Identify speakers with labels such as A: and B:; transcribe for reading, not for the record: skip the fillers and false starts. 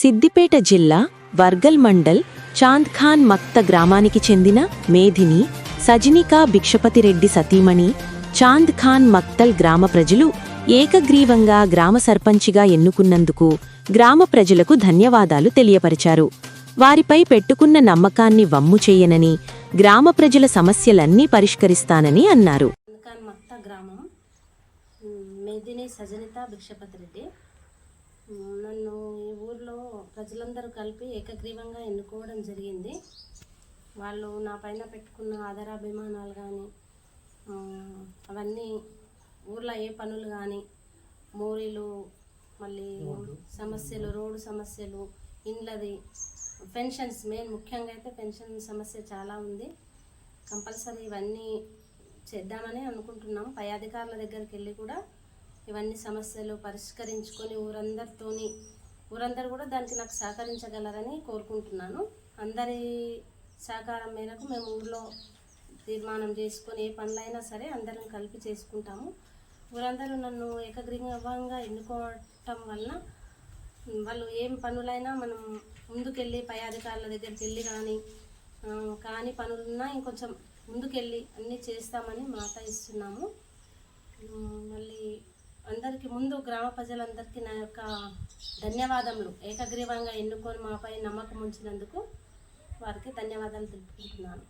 A: సిద్దిపేట జిల్లా వర్గల్ మండల్ చాంద్ఖాన్ మక్త గ్రామానికి చెందిన మేధిని సజినికా భిక్షపతిరెడ్డి సతీమణి చాంద్ఖాన్ మక్తల్ గ్రామ ప్రజలు ఏకగ్రీవంగా గ్రామ సర్పంచిగా ఎన్నుకున్నందుకు గ్రామ ప్రజలకు ధన్యవాదాలు తెలియపరిచారు. వారిపై పెట్టుకున్న నమ్మకాన్ని వమ్ము చెయ్యనని, గ్రామ ప్రజల సమస్యలన్నీ పరిష్కరిస్తానని అన్నారు.
B: మేధిని సజనితా భిక్షపతిరెడ్డి. నన్ను ఈ ఊర్లో ప్రజలందరూ కలిపి ఏకగ్రీవంగా ఎన్నుకోవడం జరిగింది. వాళ్ళు నా పైన పెట్టుకున్న ఆదరాభిమానాలు కానీ అవన్నీ ఊర్లో ఏ పనులు కానీ మోరీలు, మళ్ళీ సమస్యలు, రోడ్డు సమస్యలు, ఇండ్లది, పెన్షన్స్, మెయిన్ ముఖ్యంగా అయితే పెన్షన్ సమస్య చాలా ఉంది. కంపల్సరీ ఇవన్నీ చేద్దామని అనుకుంటున్నాం. పై అధికారుల దగ్గరికి వెళ్ళి కూడా ఇవన్నీ సమస్యలు పరిష్కరించుకొని ఊరందరూ కూడా దానికి నాకు సహకరించగలరని కోరుకుంటున్నాను. అందరి సహకారం మేరకు మేము ఊర్లో తీర్మానం చేసుకొని ఏ పనులైనా సరే అందరం కలిపి చేసుకుంటాము. ఊరందరూ నన్ను ఏకగ్రీవంగా ఎన్నుకోవటం వల్ల వాళ్ళు ఏం పనులైనా మనం ముందుకెళ్ళి పై అధికారుల దగ్గరికి వెళ్ళి కానీ పనులున్నా ఇంకొంచెం ముందుకెళ్ళి అన్నీ చేస్తామని మాట ఇస్తున్నాము. మళ్ళీ అందరికీ ముందు గ్రామ ప్రజలందరికీ నా యొక్క ధన్యవాదములు. ఏకగ్రీవంగా ఎన్నుకొని మాపై నమ్మకం ఉంచినందుకు వారికి ధన్యవాదాలు తెలుపుకుంటున్నాను.